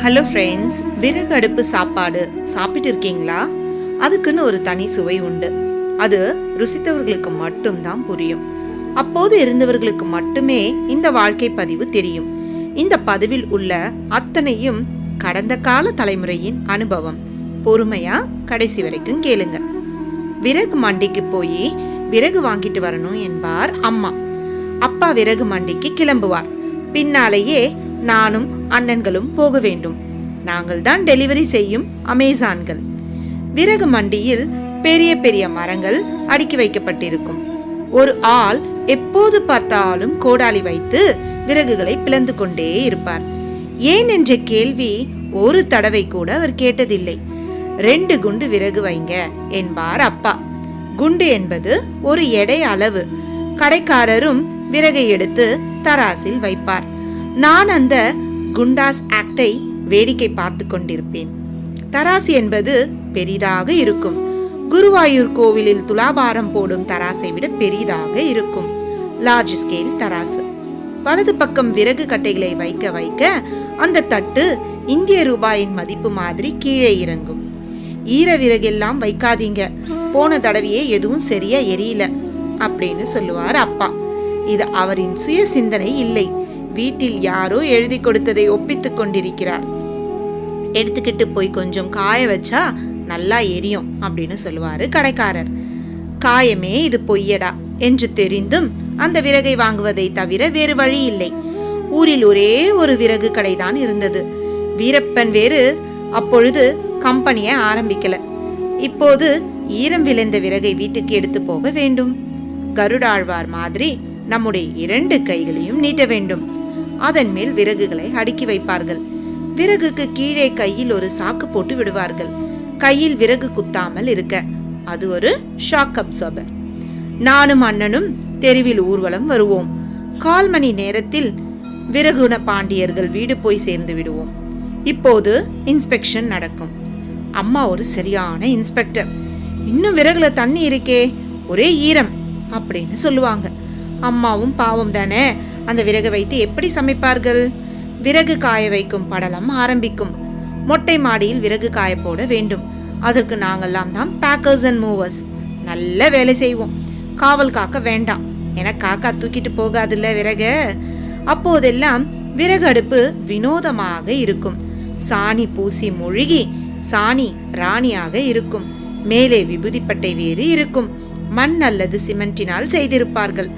Hello friends, விறகு அடுப்பு சாப்பாடு சாப்பிட்டு இருக்கீங்களா? அதுக்குன்னு ஒரு தனி சுவை உண்டு. அது ருசித்தவர்களுக்கு மட்டும்தான் புரியும். அப்போது இருந்தவர்களுக்கு மட்டுமே இந்த வாழ்க்கை பதிவு தெரியும். இந்த பதிவில் உள்ள அத்தனையும் கடந்த கால தலைமுறையின் அனுபவம். பொறுமையா கடைசி வரைக்கும் கேளுங்க. விறகு மண்டிக்கு போய் விறகு வாங்கிட்டு வரணும் என்பார் அம்மா. அப்பா விறகு மண்டிக்கு கிளம்புவார். பின்னாலேயே நானும் அண்ணன்களும் போக வேண்டும். நாங்கள் தான் டெலிவரி செய்யும் அமேசான்கள். விறகு மண்டியில் பெரிய பெரிய மரங்கள் அடுக்கி வைக்கப்பட்டிருக்கும். ஒரு ஆள் எப்போது பார்த்தாலும் கோடாலி வைத்து விறகுகளை பிளந்து கொண்டே இருப்பார். ஏன் என்ற கேள்வி ஒரு தடவை கூட அவர் கேட்டதில்லை. 2 குண்டு விறகு வைங்க என்பார் அப்பா. குண்டு என்பது ஒரு எடை அளவு. கடைக்காரரும் விறகை எடுத்து தராசில் வைப்பார். நான் அந்த குண்டாஸ் ஆக்டை வேடிக்கை பார்த்து கொண்டிருப்பேன். தராசு என்பது பெரிதாக இருக்கும். குருவாயூர் கோவிலில் துலாபாரம் போடும் தராசை விட பெரிதாக இருக்கும். லார்ஜ் ஸ்கேல் தராசு. வலது பக்கம் விறகு கட்டைகளை வைக்க வைக்க அந்த தட்டு இந்திய ரூபாயின் மதிப்பு மாதிரி கீழே இறங்கும். ஈர விறகெல்லாம் வைக்காதீங்க, போன தடவையே எதுவும் சரியா எரியல அப்படின்னு சொல்லுவார் அப்பா. இது அவரின் சுய சிந்தனை இல்லை. வீட்டில் யாரோ எழுதி கொடுத்ததை ஒப்பித்துக் கொண்டிருக்கிறார். எடுத்துக்கிட்டு போய் கொஞ்சம் காய வச்சா நல்லா எரியும் அப்படின்னு சொல்லுவாரு கடைக்காரர். காயமே இது பொய்யடா என்று தெரிந்தும் அந்த விறகை வாங்குவதை தவிர வேறு வழி இல்லை. ஊரில் ஒரே ஒரு விறகு கடைதான் இருந்தது. வீரப்பன் வேறு அப்பொழுது கம்பெனியை ஆரம்பிக்கல. இப்போது ஈரம் விளைந்த விறகை வீட்டுக்கு எடுத்து போக வேண்டும். கருடாழ்வார் மாதிரி நம்முடைய 2 கைகளையும் நீட்ட வேண்டும். அதன் மேல் விறகுகளை அடுக்கி வைப்பார்கள். விறகுக்கு கீழே கையில் ஒரு சாக்கு போட்டு விடுவார்கள். கையில் விறகு குத்தாமல் இருக்க. அது ஒரு ஷாக் அப்சார்பர். நானும் அண்ணனும் தெருவில் ஊர்வலம் வருவோம். 1/4 மணி நேரத்தில் விறகுன பாண்டியர்கள் வீடு போய் சேர்ந்து விடுவோம். இப்போது இன்ஸ்பெக்ஷன் நடக்கும். அம்மா ஒரு சரியான இன்ஸ்பெக்டர். இன்னும் விறகுல தண்ணி இருக்கே, ஒரே ஈரம் அப்படின்னு சொல்லுவாங்க. அம்மாவும் பாவம் தானே, அந்த விறகு வைத்து எப்படி சமைப்பார்கள்? விறகு காய வைக்கும் படலம் ஆரம்பிக்கும். மொட்டை மாடியில் விறகு காய போட வேண்டும். அதற்கு நாங்கெல்லாம் தான் பேக்கர்ஸ் அண்ட் மூவர்ஸ். நல்ல வேலை செய்வோம். காவல் காக்க வேண்டாம், என காக்கா தூக்கிட்டு போகாதுல்ல விறக. அப்போதெல்லாம் விறகு அடுப்பு வினோதமாக இருக்கும். சாணி பூசி மொழிகி சாணி ராணியாக இருக்கும். மேலே விபூதிப்பட்டை வேறு இருக்கும். மண் அல்லது சிமெண்டினால் செய்திருப்பார்கள்.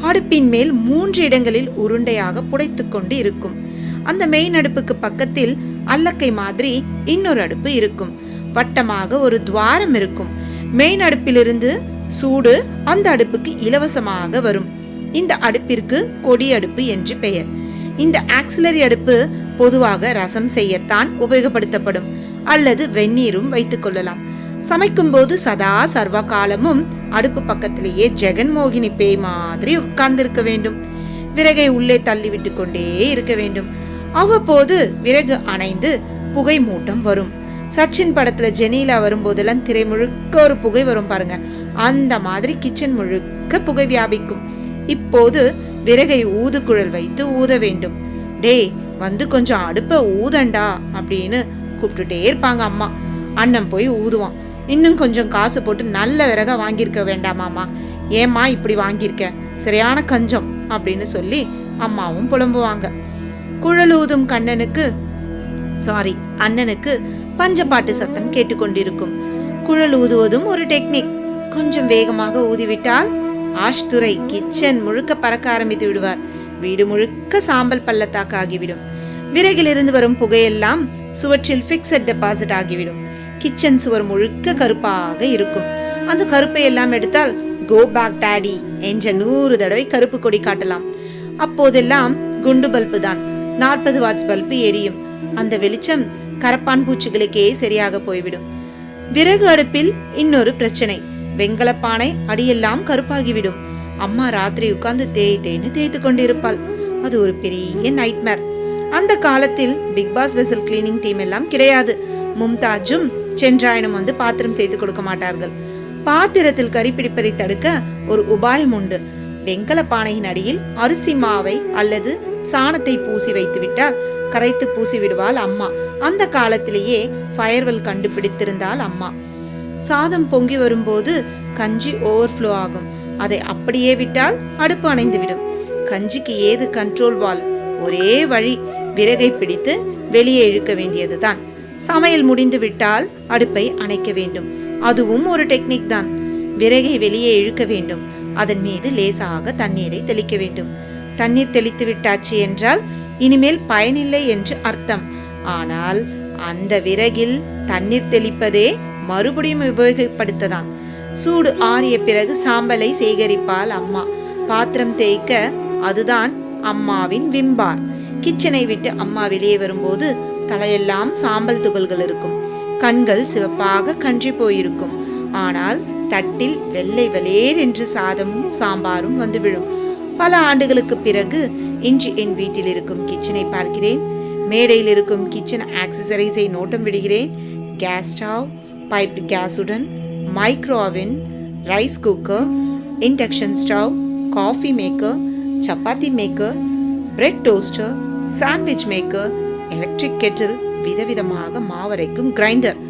அடுப்பின் மேல் 3 இடங்களில் உருண்டையாக புடைத்து கொண்டு இருக்கும். அந்த மெயின் அடுப்புக்கு பக்கத்தில் அல்லக்கை மாதிரி இன்னொரு அடுப்பு இருக்கும். வட்டமாக ஒரு துவாரம் இருக்கும். மெயின் அடுப்பிலிருந்து சூடு அந்த அடுப்புக்கு இலவசமாக வரும். இந்த அடுப்பிற்கு கொடி அடுப்பு என்று பெயர். இந்த ஆக்சிலரி அடுப்பு பொதுவாக ரசம் செய்யத்தான் உபயோகப்படுத்தப்படும், அல்லது வெந்நீரும் வைத்துக் கொள்ளலாம். சமைக்கும் போது சதா சர்வ காலமும் அடுப்பு பக்கத்திலேயே ஜெகன்மோகினி பேய் மாதிரி உட்கார்ந்திருக்க வேண்டும். விறகை உள்ளே தள்ளிவிட்டு கொண்டே இருக்க வேண்டும். அவ்வப்போது விறகு அணைந்து புகை மூட்டம் வரும். சச்சின் படத்துல ஜெனிலா வரும்போதெல்லாம் திரை முழுக்க ஒரு புகை வரும் பாருங்க, அந்த மாதிரி கிச்சன் முழுக்க புகை வியாபிக்கும். இப்போது விறகை ஊதுகுழல் வைத்து ஊத வேண்டும். டேய் வந்து கொஞ்சம் அடுப்ப ஊதண்டா அப்படின்னு கூப்பிட்டுட்டே இருப்பாங்க அம்மா. அண்ணன் போய் ஊதுவான். இன்னும் கொஞ்சம் காசு போட்டு நல்ல விறகா வாங்கியிருக்க வேண்டாமாமா, ஏம்மா இப்படி வாங்கியிருக்க, சரியான கஞ்சம் அப்படின்னு சொல்லி அம்மாவும் புலம்புவாங்க. குழல் ஊதும் அண்ணனுக்கு பஞ்சப்பாட்டு சத்தம் கேட்டுக்கொண்டிருக்கும். குழல் ஊதுவதும் ஒரு டெக்னிக். கொஞ்சம் வேகமாக ஊதிவிட்டால் ஆஷ்துரை கிச்சன் முழுக்க பறக்க ஆரம்பித்து விடுவார். வீடு முழுக்க சாம்பல் பள்ளத்தாக்கு ஆகிவிடும். விறகிலிருந்து வரும் புகையெல்லாம் சுவற்றில் பிக்ஸட் டெபாசிட் ஆகிவிடும். கிச்சன் சுவர் முழுக்க கருப்பாக இருக்கும். அந்த கருப்பை எல்லாம் எடுத்தால் கோ பேக் டாடி என்ற 100 தடவை கருப்பு கொடி காட்டலாம். அப்போதெல்லாம் குண்டு பல்பு தான். 40 வாட்ஸ் பல்பு எரியும். அந்த வெளிச்சம் கரப்பான் பூச்சிகளுக்கே சரியாக போய்விடும். விறகு அடுப்பில் இன்னொரு பிரச்சனை. வெங்கலப்பானை அடியெல்லாம் கருப்பாகிவிடும். அம்மா ராத்திரி உட்கார்ந்து தேய்த்து கொண்டிருப்பாள். அது ஒரு பெரிய நைட்மேர். அந்த காலத்தில் Bigg Boss vessel cleaning team எல்லாம் கிடையாது. மும்தாஜும் சென்றாயனும் வந்து பாத்திரம் தேய்த்து கொடுக்க மாட்டார்கள். பாத்திரத்தில் கறி பிடிப்பதை தடுக்க ஒரு உபாயம் உண்டு. வெங்கல பானையின் அடியில் அரிசி மாவை அல்லது சாணத்தை பூசி வைத்து விட்டால் கரைத்து பூசி விடுவாள் அம்மா. அந்த காலத்திலேயே ஃபயர்வெல் கண்டுபிடித்திருந்தாள் அம்மா. சாதம் பொங்கி வரும்போது கஞ்சி ஓவர்ஃப்ளோ ஆகும். அதை அப்படியே விட்டால் அடுப்பு அணைந்துவிடும். கஞ்சிக்கு ஏது கண்ட்ரோல் வால்வ்? ஒரே வழி, விறகை பிடித்து வெளியே இழுக்க வேண்டியதுதான். சமையல் முடிந்து விட்டால் அடுப்பை அணைக்க வேண்டும். அதுவும் ஒரு டெக்னிக் தான். விறகை வெளியே இழுக்க வேண்டும். அதன் மீது லேசாக தண்ணீரை தெளிக்க வேண்டும். தண்ணீர் தெளித்து விட்டாச்சு என்றால் இனிமேல் பயனில்லை என்று அர்த்தம். ஆனால் அந்த விறகில் தண்ணீர் தெளிப்பதே மறுபடியும் உபயோகப்படுத்ததான். சூடு ஆறிய பிறகு சாம்பலை சேகரிப்பாள் அம்மா. பாத்திரம் தேய்க்க அதுதான் அம்மாவின் விம்பார். கிச்சனை விட்டு அம்மா வெளியே வரும்போது தலையெல்லாம் சாம்பல் துகள்கள் இருக்கும். கண்கள் சிவப்பாக கன்றி போயிருக்கும். ஆனால் தட்டில் வெள்ளை வெளேர் என்று சாதமும் சாம்பாரும் வந்து விழும். பல ஆண்டுகளுக்கு பிறகு இன்று என் வீட்டில் இருக்கும் கிச்சனை பார்க்கிறேன். மேடையில் இருக்கும் கிச்சன் ஆக்சசரிஸை நோட்டம் விடுகிறேன். கேஸ் ஸ்டவ், பைப்டு கேஸுடன், micro oven, rice cooker, induction stove, coffee maker, chapati maker, bread toaster, sandwich maker, electric kettle, விதவிதமாக மாவரைக்கும் கிரைண்டர்.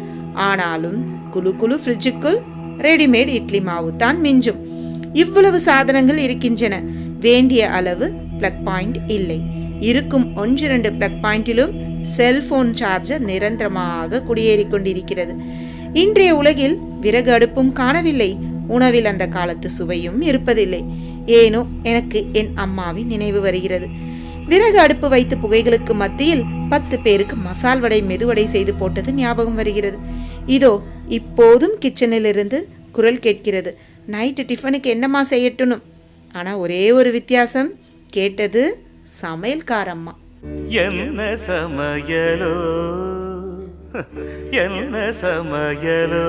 ஆனாலும் குழு குழு ஃப்ரிட்ஜுக்குள் ரெடிமேட் இட்லி மாவு தான் மிஞ்சும். இவ்வளவு சாதனங்கள் இருக்கின்றன. வேண்டிய அளவு பிளக் பாயிண்ட் இல்லை. இருக்கும் 1-2 பிளக் பாயிண்டிலும் செல்போன் சார்ஜர் நிரந்தரமாக குடியேறி கொண்டிருக்கிறது. இன்றைய உலகில் விறகு அடுப்பும் காணவில்லை. உணவில் அந்த காலத்து சுவையும் இருப்பதில்லை. ஏனோ எனக்கு என் அம்மாவின் நினைவு வருகிறது. விறகு அடுப்பு வைத்து புகைகளுக்கு மத்தியில் 10 பேருக்கு மசால் வடை மெதுவடை செய்து போட்டது ஞாபகம் வருகிறது. இதோ இப்போதும் கிச்சனில் இருந்து குரல் கேட்கிறது, நைட்டு டிஃபனுக்கு என்னம்மா செய்யட்டும்னு. ஆனா ஒரே ஒரு வித்தியாசம், கேட்டது சமையல்காரம்மா. என்ன சமையலோ என்ன சமையலோ